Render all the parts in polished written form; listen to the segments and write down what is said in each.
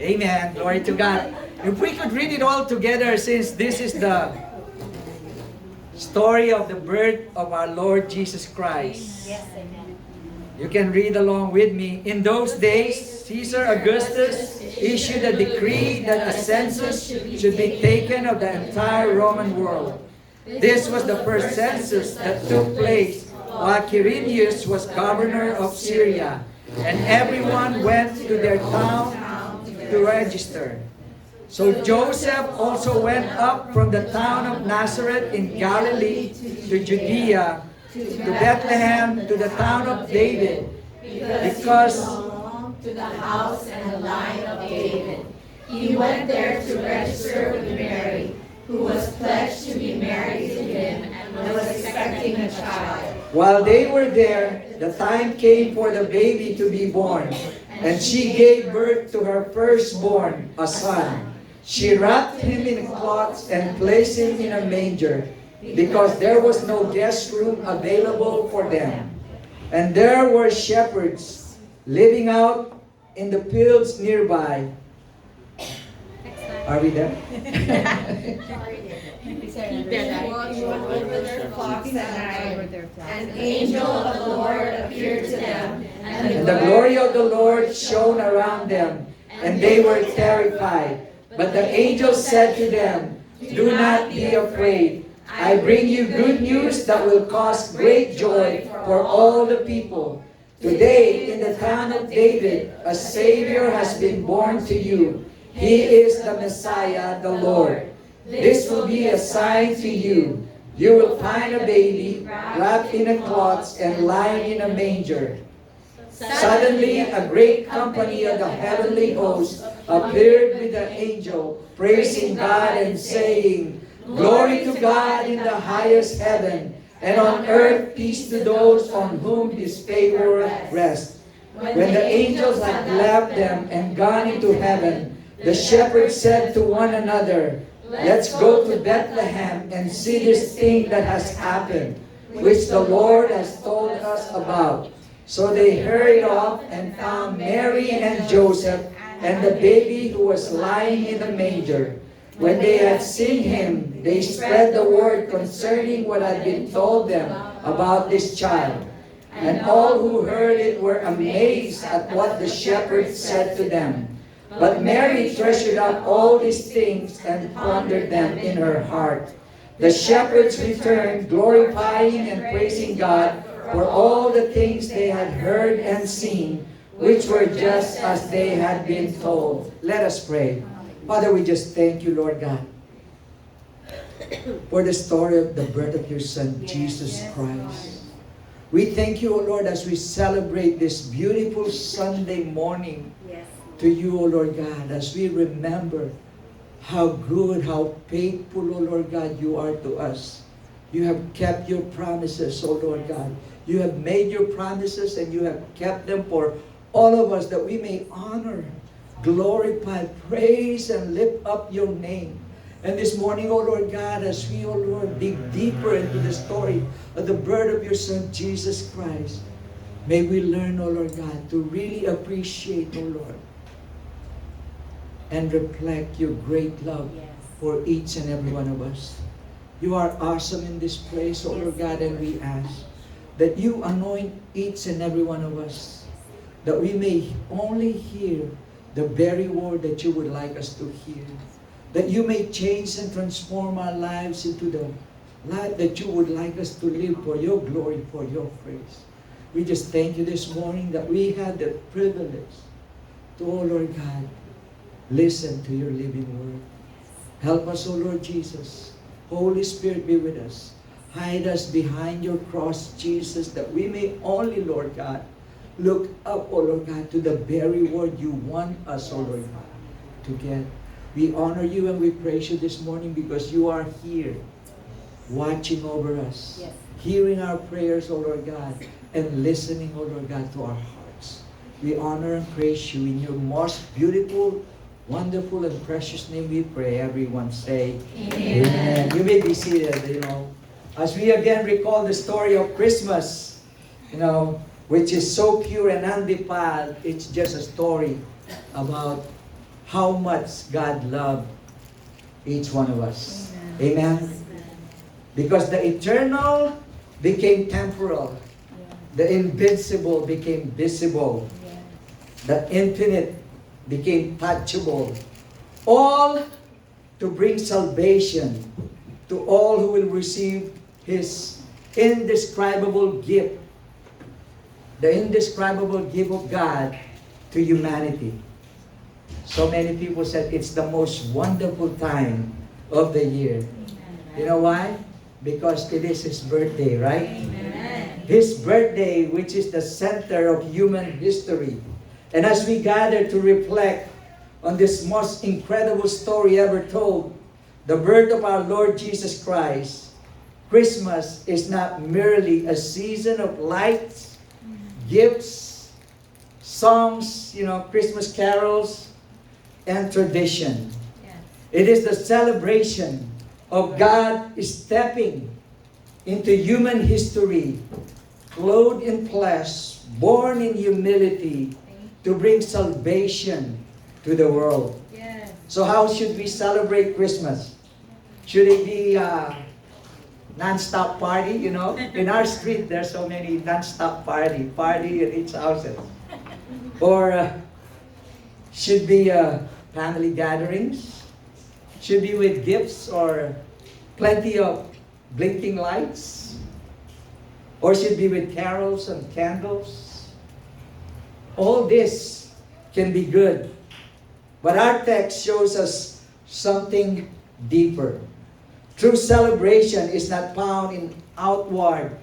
Amen. Glory to God. If we could read it all together, since this is the story of the birth of our Lord Jesus Christ. Yes, amen. You can read along with me. In those days, Caesar Augustus issued a decree that a census should be taken of the entire Roman world. This was the first census that took place while Quirinius was governor of Syria, and everyone went to their town to register. So Joseph also went up from the town of Nazareth in Galilee to Judea, to Bethlehem, to the town of David, because to the house and the line of David. He went there to register with Mary, who was pledged to be married to him and was expecting a child. while they were there, the time came for the baby to be born, and she gave birth to her firstborn, a son. She wrapped him in cloths and placed him in a manger, because there was no guest room available for them. And there were shepherds living out in the fields nearby. Are we there? Over their flocks at night. An angel of the Lord appeared to them, And the glory of the Lord shone around them, and they were terrified. But the angel said to them, "Do not be afraid. I bring you good news that will cause great joy for all the people. Today, in the town of David, a Savior has been born to you. He is the Messiah, the Lord. This will be a sign to you. You will find a baby wrapped in a cloth and lying in a manger." Suddenly, a great company of the heavenly host appeared with the angel, praising God and saying, "Glory to God in the highest heaven, and on earth peace to those on whom His favor rests." When the angels had left them and gone into heaven, the shepherds said to one another, "Let's go to Bethlehem and see this thing that has happened, which the Lord has told us about." So they hurried off and found Mary and Joseph and the baby who was lying in the manger. When they had seen him, they spread the word concerning what had been told them about this child. And all who heard it were amazed at what the shepherds said to them. But Mary treasured up all these things and pondered them in her heart. The shepherds returned, glorifying and praising God for all the things they had heard and seen, which were just as they had been told. Let us pray. Father, we just thank you, Lord God, for the story of the birth of your Son, Jesus Christ. We thank you, O Lord, as we celebrate this beautiful Sunday morning to you, O Lord God, as we remember how good, how faithful, O Lord God, you are to us. You have kept your promises, O Lord God. You have made your promises and you have kept them for all of us, that we may honor, glorify, praise, and lift up your name. And this morning, O Lord God, as we, O Lord, dig deeper into the story of the birth of your Son, Jesus Christ, may we learn, O Lord God, to really appreciate, O Lord, and reflect your great love for each and every one of us. You are awesome in this place, O Lord God, and we ask that you anoint each and every one of us, that we may only hear the very word that you would like us to hear, that you may change and transform our lives into the life that you would like us to live for your glory, for your praise. We just thank you this morning that we had the privilege to, oh Lord God, listen to your living word. Help us, O Lord Jesus. Holy Spirit, be with us. Hide us behind your cross, Jesus, that we may only, Lord God, look up, O Lord God, to the very word you want us, O Lord God, to get. We honor you and we praise you this morning because you are here, watching over us, hearing our prayers, O Lord God, and listening, O Lord God, to our hearts. We honor and praise you in your most beautiful, wonderful, and precious name we pray. Everyone say, Amen. Amen. You may be seated, as we again recall the story of Christmas, which is so pure and undefiled. It's just a story about how much God loved each one of us. Amen? Because the eternal became temporal. The invincible became visible. The infinite became touchable. All to bring salvation to all who will receive His indescribable gift. The indescribable gift of God to humanity. So many people said it's the most wonderful time of the year. You know why? Because it is His birthday, right? Amen. His birthday, which is the center of human history. And as we gather to reflect on this most incredible story ever told, the birth of our Lord Jesus Christ, Christmas is not merely a season of lights, gifts, songs, Christmas carols, and tradition. It is the celebration of God stepping into human history, clothed in flesh, born in humility, to bring salvation to the world. So how should we celebrate Christmas? Should it be a non-stop party, In our street, there's so many non-stop party in each house. Or should be family gatherings? Should be with gifts or plenty of blinking lights? Or should be with carols and candles? All this can be good. But our text shows us something deeper. True celebration is not found in outward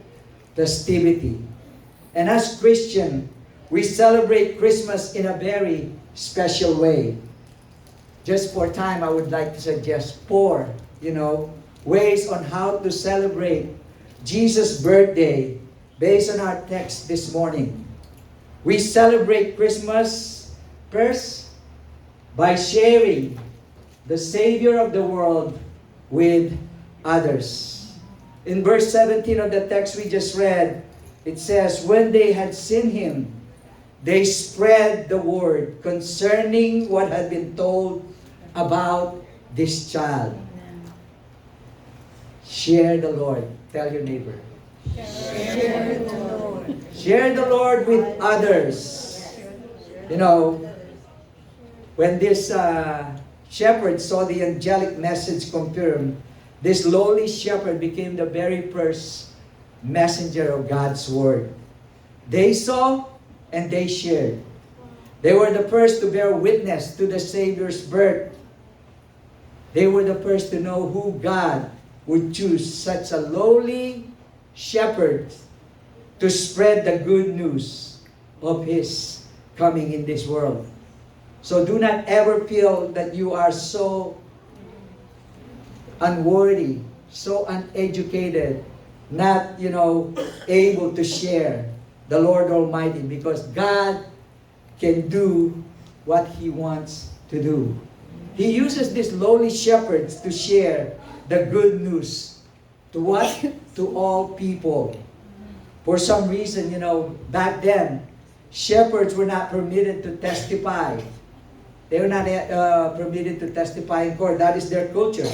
festivity. And as Christian, we celebrate Christmas in a very special way. Just for time, I would like to suggest 4, ways on how to celebrate Jesus' birthday based on our text this morning. We celebrate Christmas first by sharing the Savior of the world with others. In verse 17 of the text we just read, it says, when they had seen Him, they spread the word concerning what had been told about this child. Share the Lord. Tell your neighbor. Share the Lord. Share the Lord with others. When this shepherd saw the angelic message confirmed, this lowly shepherd became the very first messenger of God's word. They saw and they shared. They were the first to bear witness to the Savior's birth. They were the first to know who God would choose such a lowly shepherd to spread the good news of His coming in this world. So do not ever feel that you are so unworthy, so uneducated, not, able to share the Lord Almighty, because God can do what He wants to do. He uses these lowly shepherds to share the good news to what? To all people. For some reason, back then, shepherds were not permitted to testify. They were not permitted to testify in court. That is their culture.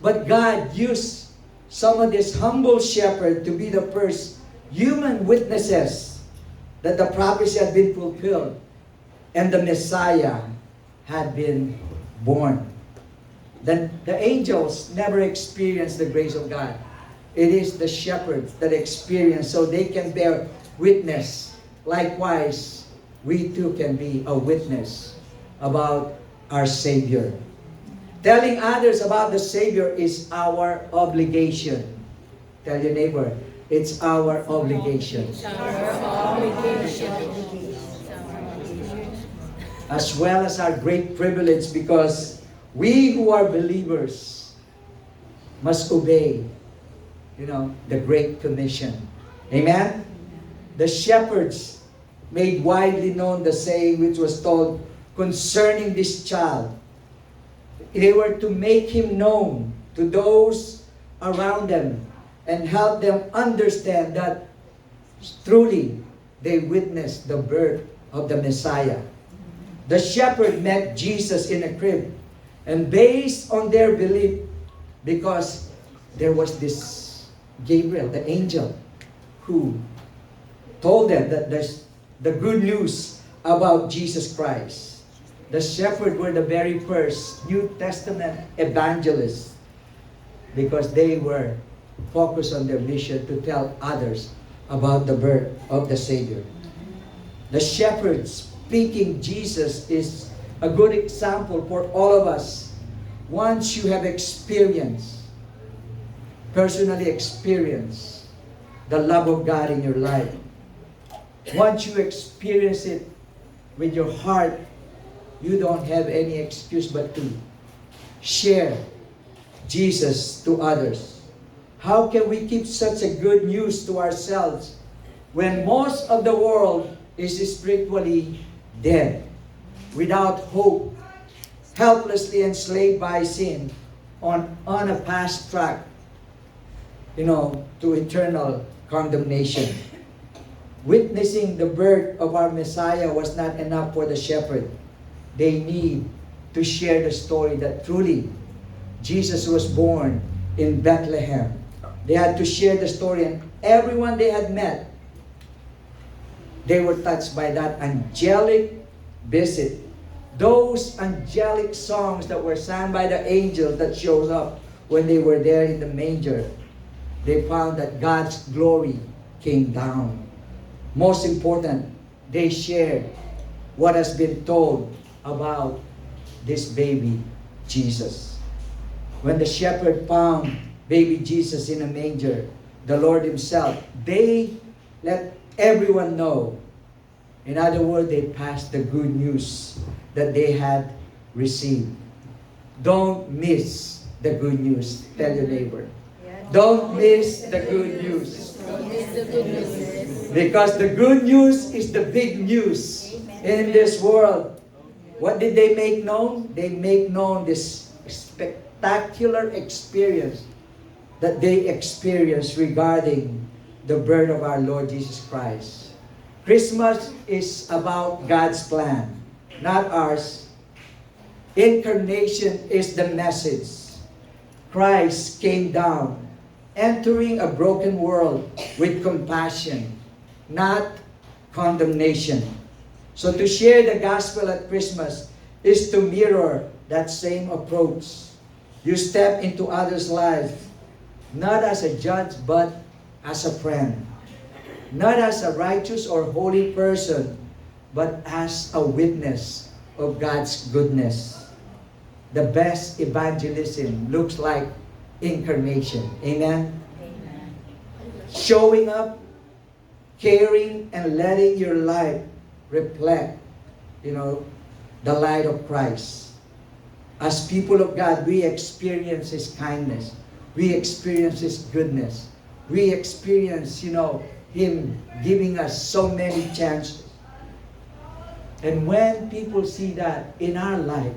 But God used some of this humble shepherd to be the first human witnesses that the prophecy had been fulfilled and the Messiah had been born. Then the angels never experienced the grace of God. It is the shepherds that experience, so they can bear witness. Likewise, we too can be a witness about our Savior. Telling others about the Savior is our obligation. Tell your neighbor, it's our obligation. It's our obligation. As well as our great privilege, because we who are believers must obey, the Great Commission. Amen? The shepherds made widely known the saying which was told concerning this child. They were to make Him known to those around them and help them understand that truly they witnessed the birth of the Messiah. The shepherd met Jesus in a crib. And based on their belief, because there was this Gabriel, the angel, who told them that there's the good news about Jesus Christ. The shepherds were the very first New Testament evangelists because they were focused on their mission to tell others about the birth of the Savior. The shepherds speaking Jesus is a good example for all of us. Once you have personally experienced the love of God in your life, once you experience it with your heart, you don't have any excuse but to share Jesus to others. How can we keep such a good news to ourselves when most of the world is spiritually dead, without hope, helplessly enslaved by sin, on a fast track, to eternal condemnation? Witnessing the birth of our Messiah was not enough for the shepherd. They need to share the story that truly Jesus was born in Bethlehem. They had to share the story, and everyone they had met, they were touched by that angelic visit. Those angelic songs that were sung by the angels that shows up when they were there in the manger. They found that God's glory came down. Most important, they shared what has been told about this baby Jesus. When the shepherd found baby Jesus in a manger, the Lord Himself, they let everyone know. In other words, they passed the good news that they had received. Don't miss the good news. Tell your neighbor. Don't miss the good news. Because the good news is the big news in this world. What did they make known? They make known this spectacular experience that they experienced regarding the birth of our Lord Jesus Christ. Christmas is about God's plan, not ours. Incarnation is the message. Christ came down, entering a broken world with compassion, not condemnation. So to share the gospel at Christmas is to mirror that same approach. You step into others' lives, not as a judge, but as a friend. Not as a righteous or holy person, but as a witness of God's goodness. The best evangelism looks like incarnation. Amen? Amen. Showing up, caring, and letting your life reflect, the light of Christ. As people of God, we experience His kindness. We experience His goodness. We experience, Him giving us so many chances. And when people see that in our life,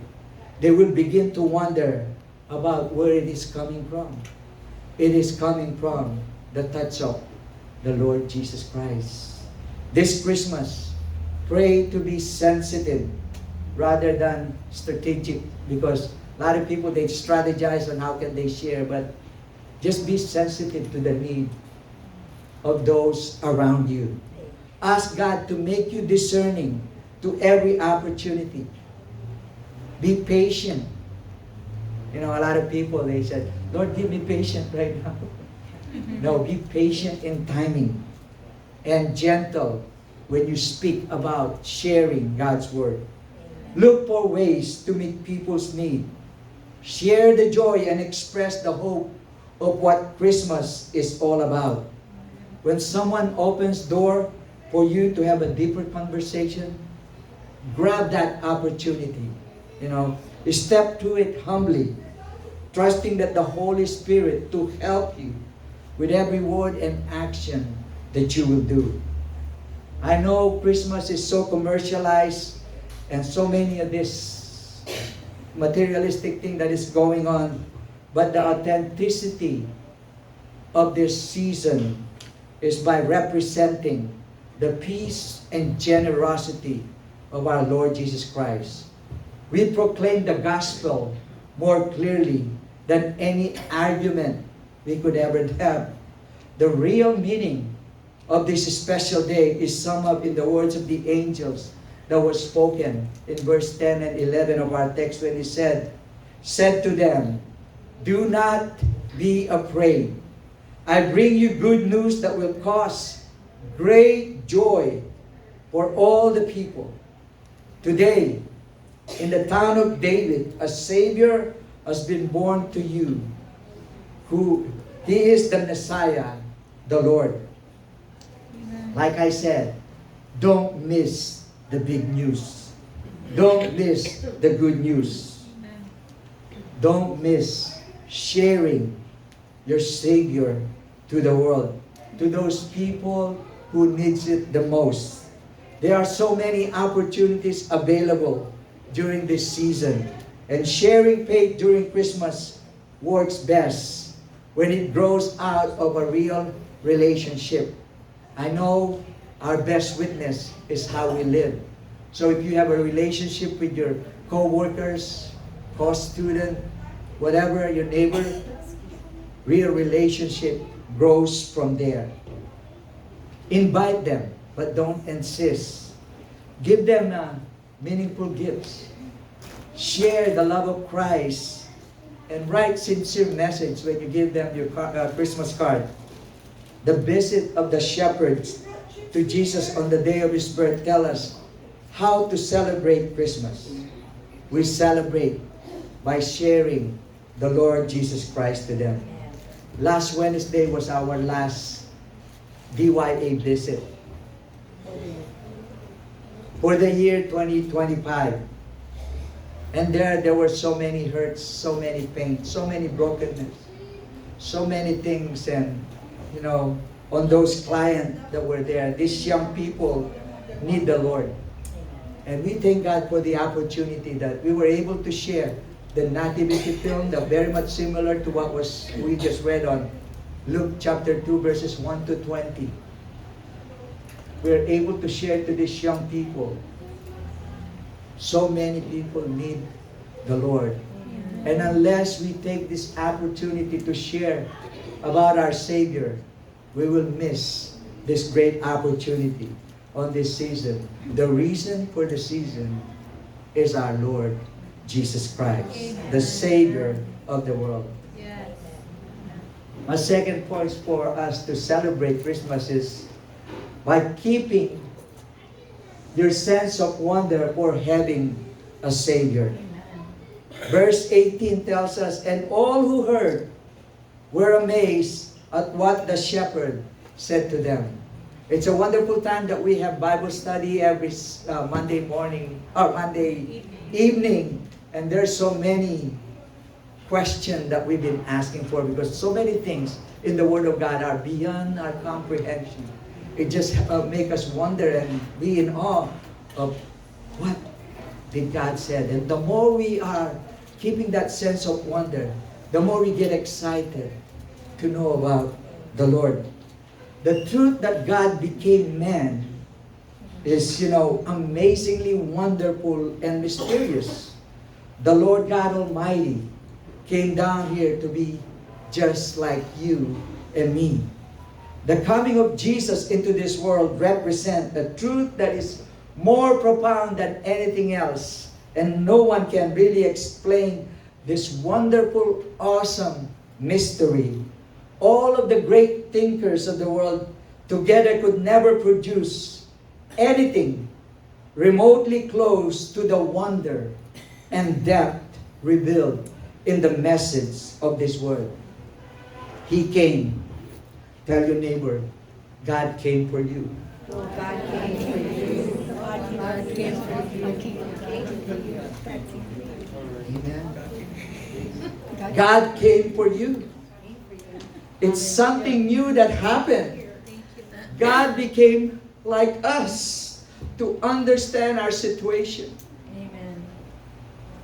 they will begin to wonder about where it is coming from. It is coming from the touch of the Lord Jesus Christ. This Christmas, pray to be sensitive rather than strategic, because a lot of people, they strategize on how can they share, but just be sensitive to the need of those around you. Ask God to make you discerning to every opportunity. Be patient. A lot of people, they said, Lord, give me patience right now. No, be patient in timing and gentle when you speak about sharing God's Word. Look for ways to meet people's need. Share the joy and express the hope of what Christmas is all about. When someone opens door for you to have a deeper conversation, grab that opportunity. Step to it humbly, trusting that the Holy Spirit to help you with every word and action that you will do. I know Christmas is so commercialized and so many of this materialistic thing that is going on, but the authenticity of this season is by representing the peace and generosity of our Lord Jesus Christ. We proclaim the gospel more clearly than any argument we could ever have. The real meaning of this special day is summed up in the words of the angels that were spoken in verse 10 and 11 of our text when he said to them, "Do not be afraid. I bring you good news that will cause great joy for all the people. Today, in the town of David, a Savior has been born to you, who He is the Messiah, the Lord." Like I said, don't miss the big news. Don't miss the good news. Don't miss sharing your Savior to the world, to those people who needs it the most. There are so many opportunities available during this season, and sharing faith during Christmas works best when it grows out of a real relationship. I know our best witness is how we live. So if you have a relationship with your co-workers, co-student, whatever, your neighbor, real relationship grows from there. Invite them, but don't insist. Give them meaningful gifts. Share the love of Christ and write sincere message when you give them your Christmas card. The visit of the shepherds to Jesus on the day of His birth tell us how to celebrate Christmas. We celebrate by sharing the Lord Jesus Christ to them. Last Wednesday was our last DYA visit for the year 2025. And there were so many hurts, so many pains, so many brokenness, so many things. And, on those clients that were there, these young people need the Lord. And we thank God for the opportunity that we were able to share the nativity film, that very much similar to what we just read on Luke chapter 2 verses 1 to 20. We are able to share to these young people. So many people need the Lord. And unless we take this opportunity to share about our Savior, we will miss this great opportunity on this season. The reason for the season is our Lord Jesus Christ, the Savior of the world. Yes. My second point for us to celebrate Christmas is by keeping your sense of wonder for having a Savior. Verse 18 tells us, "And all who heard were amazed at what the shepherd said to them." It's a wonderful time that we have Bible study every Monday morning or Monday evening. And there's so many questions that we've been asking for, because so many things in the Word of God are beyond our comprehension. It just make us wonder and be in awe of what did God said. And the more we are keeping that sense of wonder, the more we get excited to know about the Lord. The truth that God became man is, amazingly wonderful and mysterious. The Lord God Almighty came down here to be just like you and me. The coming of Jesus into this world represents a truth that is more profound than anything else. And no one can really explain this wonderful, awesome mystery. All of the great thinkers of the world together could never produce anything remotely close to the wonder and depth revealed in the message of this word. He came. Tell your neighbor, God came for you. God came for you. God came for you. Amen. God came for you. It's something new that happened. God became like us to understand our situation. Amen.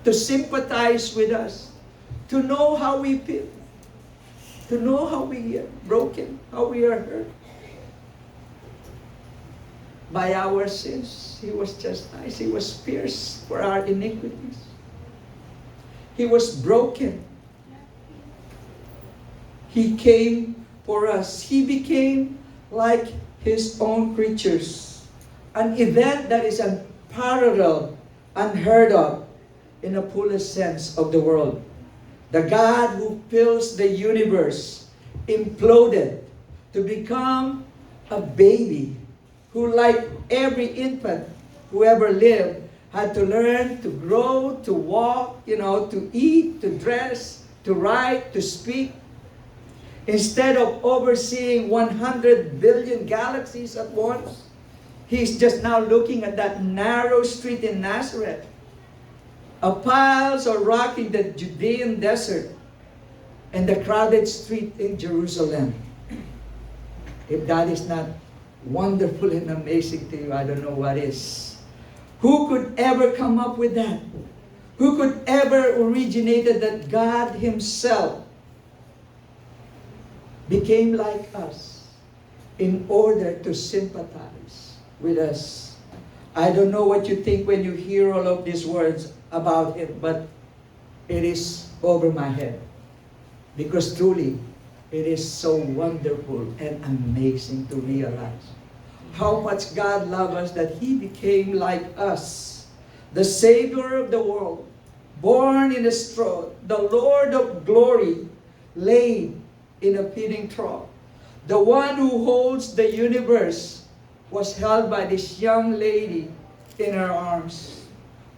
To sympathize with us. To know how we feel. To know how we are broken, how we are hurt. by our sins. He was chastised. He was pierced for our iniquities. He was broken. He came for us. He became like His own creatures. An event that is unparalleled, unheard of in the fullest sense of the world. The God who fills the universe imploded to become a baby who, like every infant who ever lived, had to learn to grow, to walk, to eat, to dress, to write, to speak. Instead of overseeing 100 billion galaxies at once, He's just now looking at that narrow street in Nazareth, a piles of rock in the Judean desert, and the crowded street in Jerusalem. If that is not wonderful and amazing to you, I don't know what is. Who could ever come up with that? Who could ever originated that God Himself became like us in order to sympathize with us? I don't know what you think when you hear all of these words about Him, but it is over my head. Because truly, it is so wonderful and amazing to realize how much God loved us that He became like us. The Savior of the world, born in a straw, the Lord of glory, laid in a feeding trough. The one who holds the universe was held by this young lady in her arms.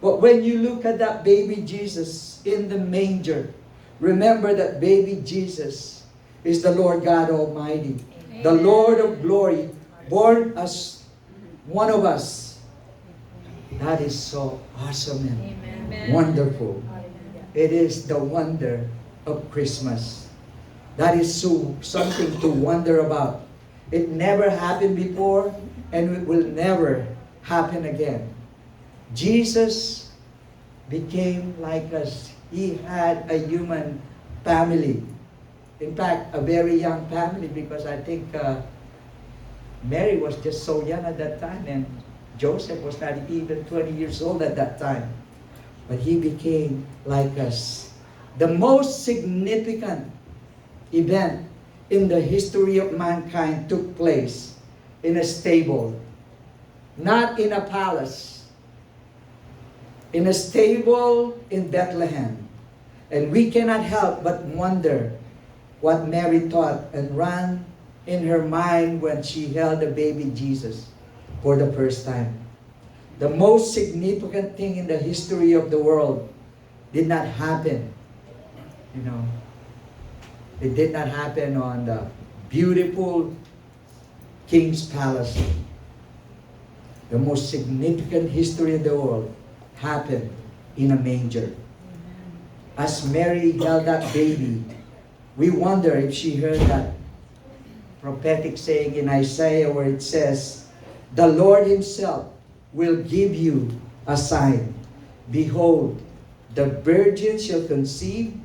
But when you look at that baby Jesus in the manger, remember that baby Jesus is the Lord God Almighty, the Lord of glory, born as one of us. That is so awesome and wonderful. It is the wonder of Christmas. That is so something to wonder about. It never happened before, and it will never happen again. Jesus became like us. He had a human family. In fact, a very young family, because I think Mary was just so young at that time, and Joseph was not even 20 years old at that time. But He became like us. The most significant event in the history of mankind took place in a stable, not in a palace, in a stable in Bethlehem. And we cannot help but wonder what Mary thought and ran in her mind when she held the baby Jesus for the first time. The most significant thing in the history of the world did not happen. It did not happen on the beautiful king's palace. The most significant history of the world happened in a manger. As Mary held that baby, we wonder if she heard that prophetic saying in Isaiah where it says, "The Lord Himself will give you a sign. Behold, the virgin shall conceive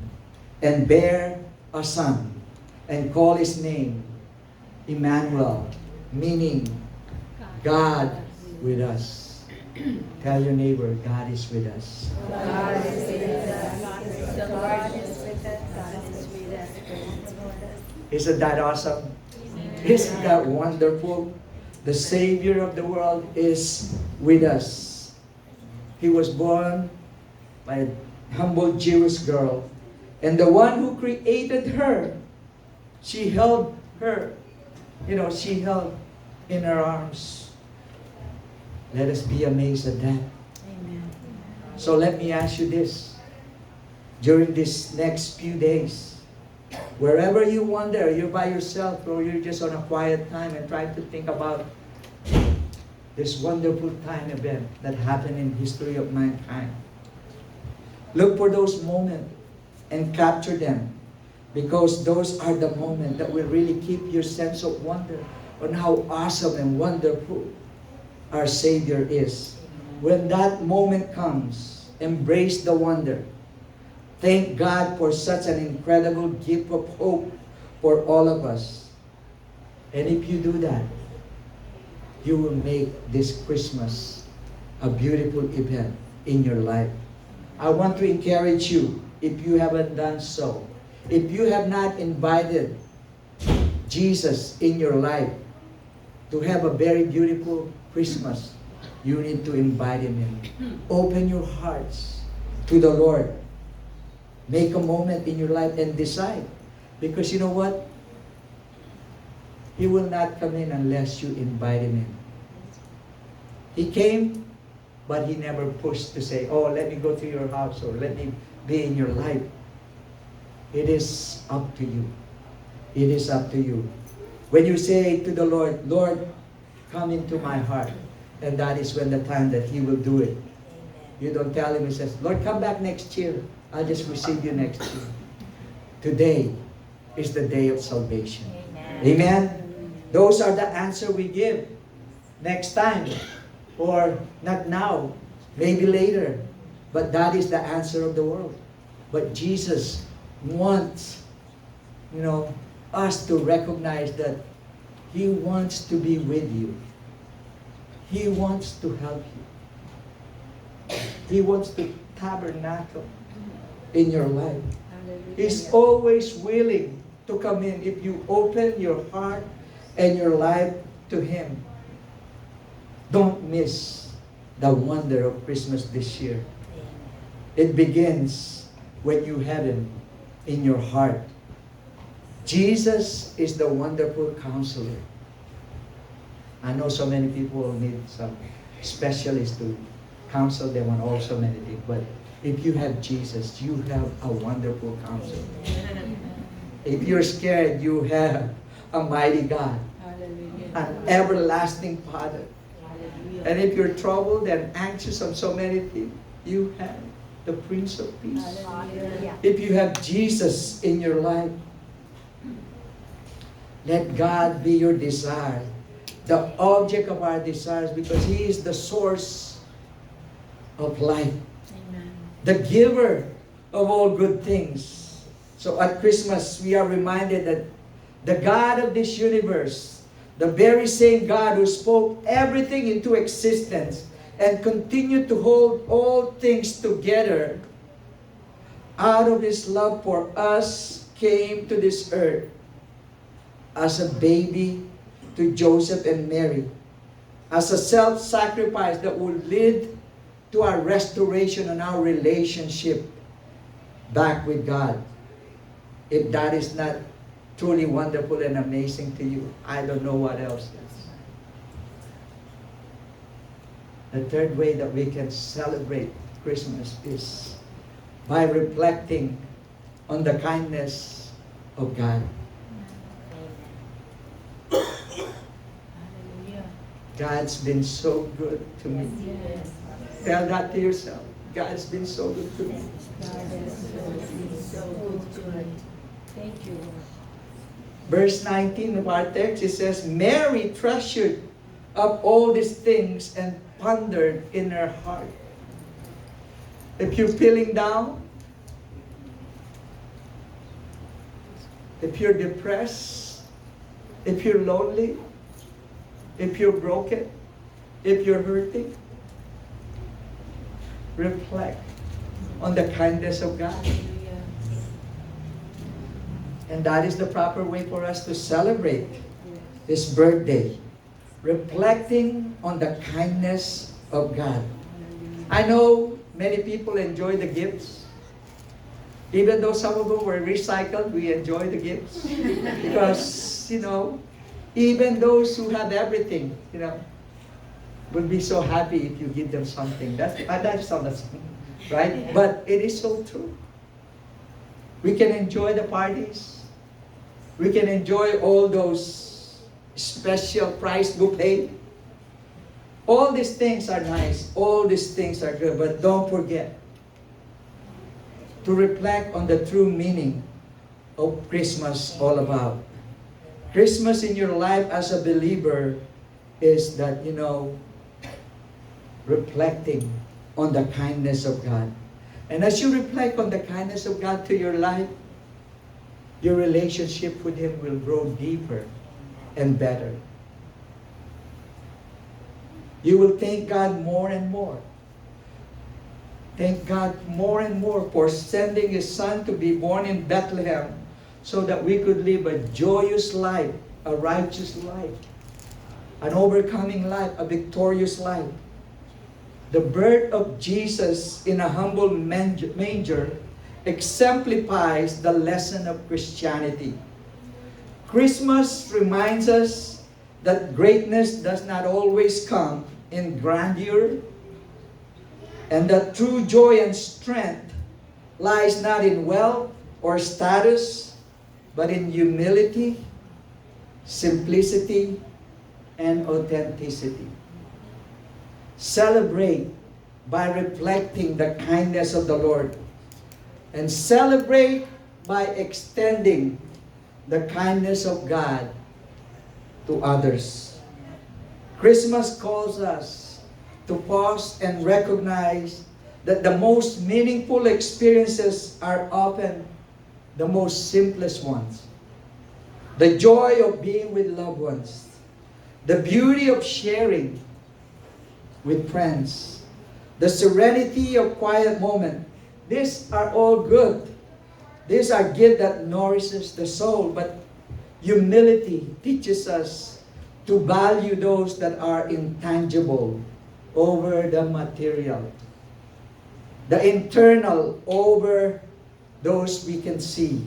and bear a son, and call His name Emmanuel," meaning God with us. Tell your neighbor, God is with us. God is with us. The Lord is with us. God is with us. Isn't that awesome? Isn't that wonderful? The Savior of the world is with us. He was born by a humble Jewish girl. And the one who created her, she held her, she held in her arms. Let us be amazed at that. Amen. So let me ask you this. During these next few days, wherever you wander, you're by yourself or you're just on a quiet time and try to think about this wonderful time event that happened in history of mankind. Look for those moments and capture them, because those are the moments that will really keep your sense of wonder on how awesome and wonderful our Savior is. When that moment comes, embrace the wonder. Thank God for such an incredible gift of hope for all of us. And if you do that, you will make this Christmas a beautiful event in your life. I want to encourage you, if you haven't done so, if you have not invited Jesus in your life to have a very beautiful Christmas, you need to invite Him in. Open your hearts to the Lord. Make a moment in your life and decide. Because you know what? He will not come in unless you invite Him in. He came, but He never pushed to say, oh, let me go to your house or let me be in your life. It is up to you. It is up to you. When you say to the Lord, Lord, come into my heart, and that is when the time that He will do it. You don't tell Him, He says, Lord, come back next year. I'll just receive you next year. Today is the day of salvation. Amen. Those are the answer we give. Next time. Or not now. Maybe later. But that is the answer of the world. But Jesus wants, us to recognize that He wants to be with you. He wants to help you. He wants to tabernacle in your life. He's always willing to come in if you open your heart and your life to Him. Don't miss the wonder of Christmas this year. It begins when you have Him in your heart. Jesus is the wonderful counselor. I know so many people need some specialists to counsel them on all so many things, but if you have Jesus, you have a wonderful counselor. If you're scared, you have a mighty God, an everlasting Father. And if you're troubled and anxious on so many things, you have the Prince of Peace. If you have Jesus in your life, let God be your desire, the object of our desires, because He is the source of life, the giver of all good things. So at Christmas, we are reminded that the God of this universe, the very same God who spoke everything into existence and continued to hold all things together, out of His love for us, came to this earth as a baby to Joseph and Mary, as a self-sacrifice that will lead to our restoration and our relationship back with God. If that is not truly wonderful and amazing to you, I don't know what else is. The third way that we can celebrate Christmas is by reflecting on the kindness of God. God's been so good to me. Tell that to yourself. God's been so good to me. Thank you, Lord. Verse 19 of our text, it says, Mary treasured up all these things and pondered in her heart. If you're feeling down, if you're depressed, if you're lonely, if you're broken, if you're hurting, reflect on the kindness of God. And that is the proper way for us to celebrate this birthday. Reflecting on the kindness of God. I know many people enjoy the gifts. Even though some of them were recycled, we enjoy the gifts. Because, even those who have everything, would be so happy if you give them something. That's not right? But it is so true. We can enjoy the parties. We can enjoy all those special price buffet. All these things are nice. All these things are good. But don't forget to reflect on the true meaning of Christmas all about. Christmas in your life as a believer is that, reflecting on the kindness of God. And as you reflect on the kindness of God to your life, your relationship with Him will grow deeper and better. You will thank God more and more. Thank God more and more for sending His Son to be born in Bethlehem so that we could live a joyous life, a righteous life, an overcoming life, a victorious life. The birth of Jesus in a humble manger exemplifies the lesson of Christianity. Christmas reminds us that greatness does not always come in grandeur, and that true joy and strength lies not in wealth or status, but in humility, simplicity, and authenticity. Celebrate by reflecting the kindness of the Lord, and celebrate by extending the kindness of God to others. Christmas calls us to pause and recognize that the most meaningful experiences are often the most simplest ones. The joy of being with loved ones, the beauty of sharing with friends, the serenity of quiet moment. These are all good. These are gifts that nourishes the soul, but humility teaches us to value those that are intangible over the material, the internal over those we can see.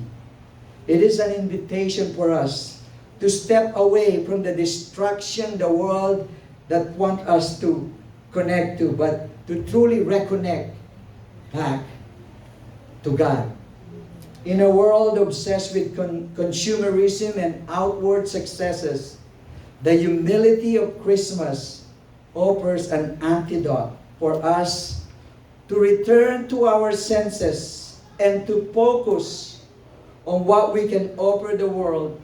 It is an invitation for us to step away from the distraction the world that want us to connect to, but to truly reconnect back to God. In a world obsessed with consumerism and outward successes, the humility of Christmas offers an antidote for us to return to our senses and to focus on what we can offer the world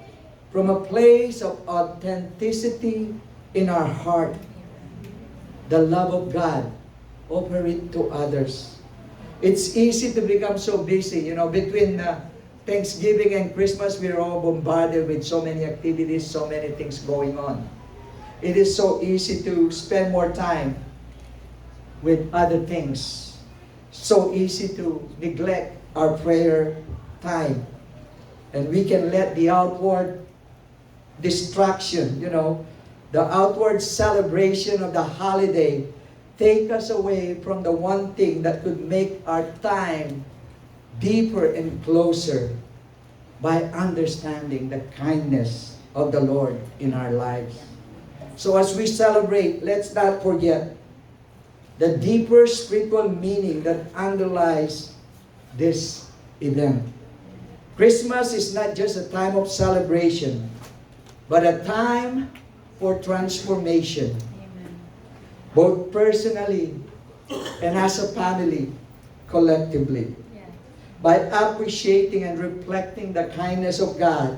from a place of authenticity in our heart. The love of God, offer it to others. It's easy to become so busy. Between Thanksgiving and Christmas, we're all bombarded with so many activities, so many things going on. It is so easy to spend more time with other things. So easy to neglect our prayer time. And we can let the outward distraction, the outward celebration of the holiday take us away from the one thing that could make our time deeper and closer by understanding the kindness of the Lord in our lives. So as we celebrate, let's not forget the deeper spiritual meaning that underlies this event. Christmas is not just a time of celebration, but a time for transformation. Both personally and as a family, collectively. By appreciating and reflecting the kindness of God,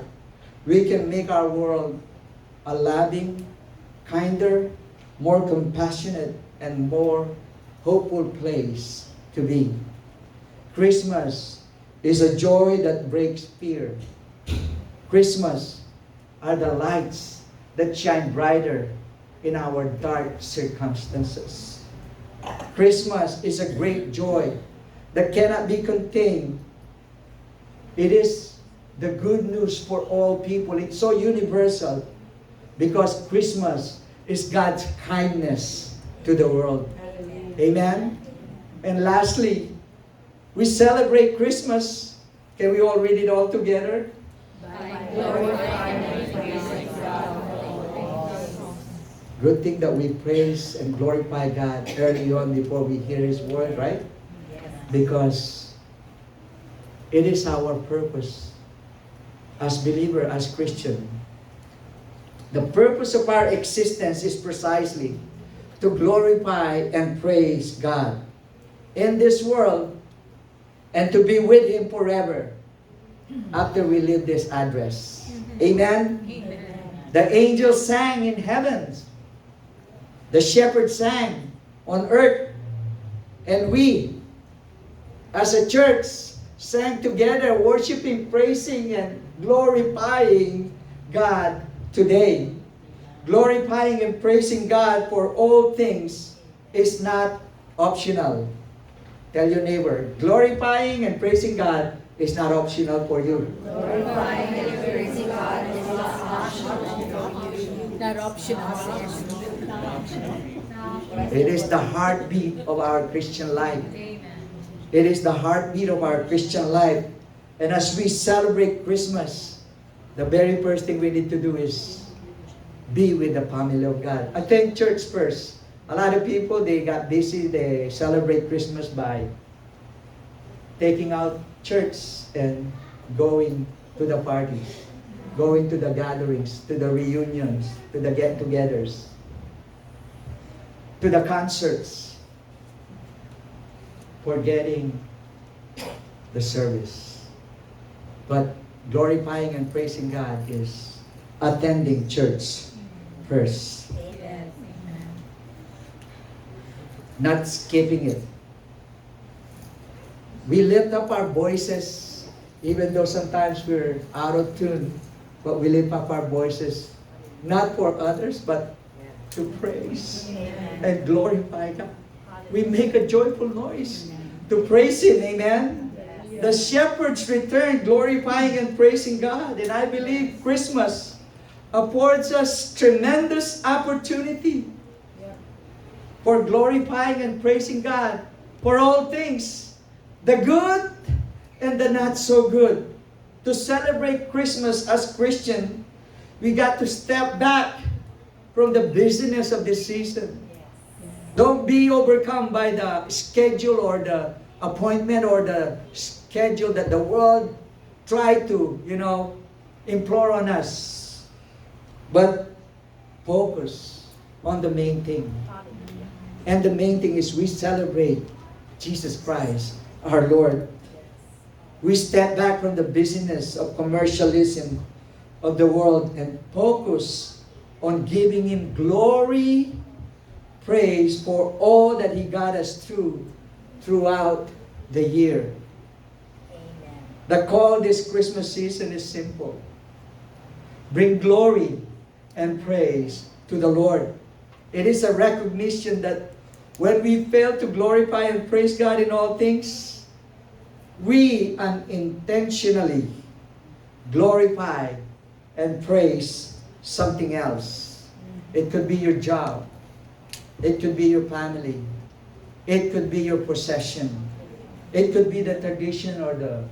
we can make our world a loving, kinder, more compassionate, and more hopeful place to be. Christmas is a joy that breaks fear. Christmas are the lights that shine brighter in our dark circumstances. Christmas is a great joy that cannot be contained. It is the good news for all people. It's so universal because Christmas is God's kindness to the world. Amen? And lastly, we celebrate Christmas. Can we all read it all together? Good thing that we praise and glorify God early on before we hear His word, right? Because it is our purpose as believer, as Christian. The purpose of our existence is precisely to glorify and praise God in this world and to be with Him forever after we leave this address. Amen? The angels sang in heavens. The shepherds sang on earth. And we, as a church, sang together, worshiping, praising, and glorifying God today. glorifying and praising God for all things is not optional. Tell your neighbor, glorifying and praising God is not optional for you. Glorifying and praising God is not optional. Not optional. It is the heartbeat of our Christian life. It is the heartbeat of our Christian life. And as we celebrate Christmas, the very first thing we need to do is be with the family of God. Attend church first. A lot of people, they got busy. They celebrate Christmas by taking out church and going to the parties, going to the gatherings, to the reunions, to the get-togethers, to the concerts, forgetting the service. But glorifying and praising God is attending church first. Not skipping it. We lift up our voices, even though sometimes we're out of tune, but we lift up our voices, not for others, but to praise and glorify God. We make a joyful noise to praise Him, amen? The shepherds returned, glorifying and praising God. And I believe Christmas affords us tremendous opportunity for glorifying and praising God for all things, the good and the not so good. To celebrate Christmas as Christian, we got to step back from the busyness of this season. Don't be overcome by the schedule or the appointment or the schedule that the world try to, implore on us. But focus on the main thing. And the main thing is we celebrate Jesus Christ, our Lord. We step back from the busyness of commercialism of the world and focus on giving Him glory, praise for all that He got us throughout the year. Amen. The call this Christmas season is simple. Bring glory and praise to the Lord. It is a recognition that when we fail to glorify and praise God in all things, we unintentionally glorify and praise something else. It could be your job. It could be your family. It could be your possession. It could be the tradition or the,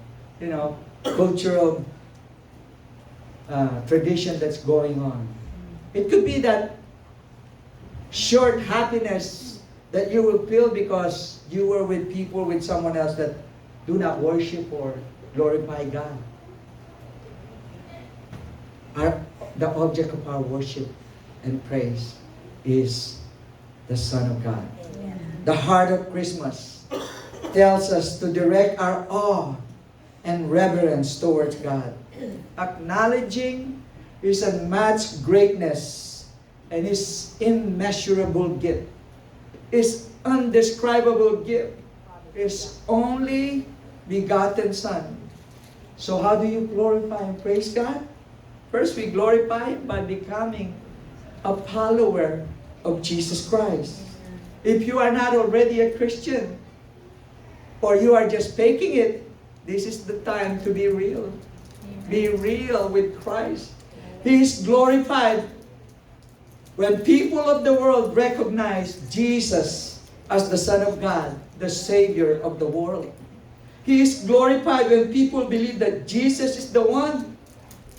cultural tradition that's going on. It could be that short happiness that you will feel because you were with people, with someone else that do not worship or glorify God. The object of our worship and praise is the Son of God. Amen. The heart of Christmas tells us to direct our awe and reverence towards God, acknowledging His unmatched greatness and His immeasurable gift, His undescribable gift, His only begotten Son. So how do you glorify and praise God? First, we glorify Him by becoming a follower of Jesus Christ. If you are not already a Christian, or you are just faking it, this is the time to be real. Be real with Christ. He is glorified when people of the world recognize Jesus as the Son of God, the Savior of the world. He is glorified when people believe that Jesus is the one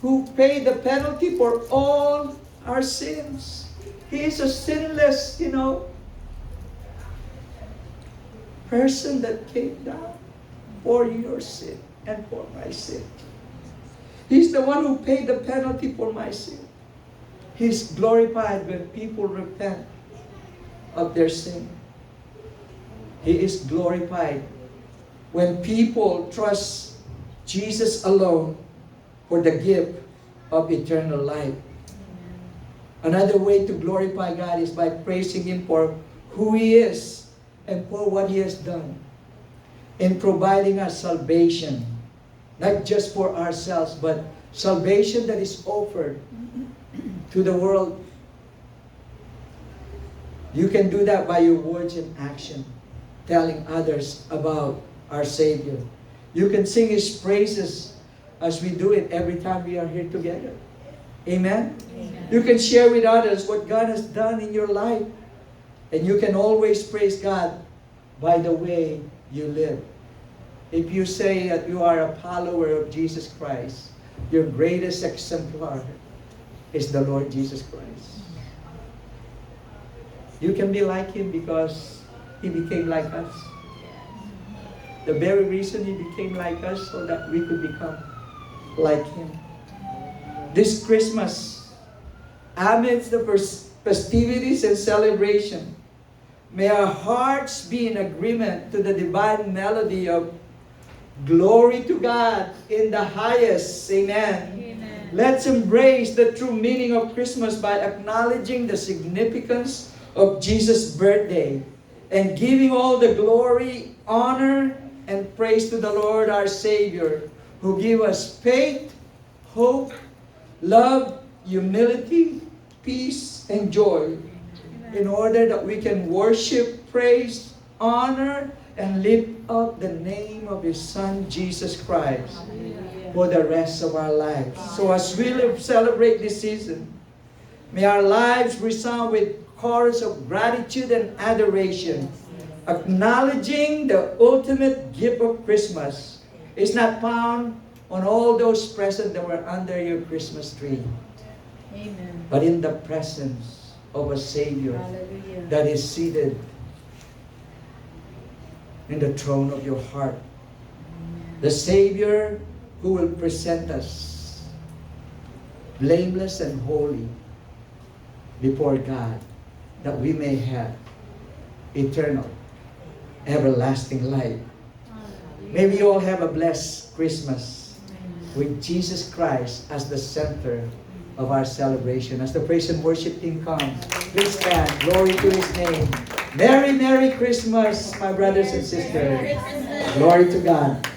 who paid the penalty for all our sins. He is a sinless, person that came down for your sin and for my sin. He's the one who paid the penalty for my sin. He's glorified when people repent of their sin. He is glorified when people trust Jesus alone for the gift of eternal life. Another way to glorify God is by praising Him for who He is and for what He has done in providing us salvation, not just for ourselves, but salvation that is offered to the world You can do that by your words and action, telling others about our Savior. You can sing His praises as we do it every time we are here together. Amen? Amen. You can share with others what God has done in your life. And you can always praise God by the way you live. If you say that you are a follower of Jesus Christ, your greatest exemplar is the Lord Jesus Christ. You can be like Him because He became like us. The very reason He became like us so that we could become like Him. This Christmas, amidst the festivities and celebration, may our hearts be in agreement to the divine melody of glory to God in the highest. Amen. Amen. Let's embrace the true meaning of Christmas by acknowledging the significance of Jesus' birthday and giving all the glory, honor, and praise to the Lord our Savior, who give us faith, hope, love, humility, peace, and joy, in order that we can worship, praise, honor, and lift up the name of His Son, Jesus Christ, for the rest of our lives. So as we celebrate this season, may our lives resound with chorus of gratitude and adoration, acknowledging the ultimate gift of Christmas is not found on all those presents that were under your Christmas tree, Amen. but in the presence of a Savior Hallelujah. that is seated in the throne of your heart. The Savior who will present us blameless and holy before God, that we may have eternal, everlasting life. May we all have a blessed Christmas with Jesus Christ as the center of our celebration. As the praise and worship team comes, please stand. Glory to His name. Merry, Merry Christmas, my brothers and sisters. Glory to God.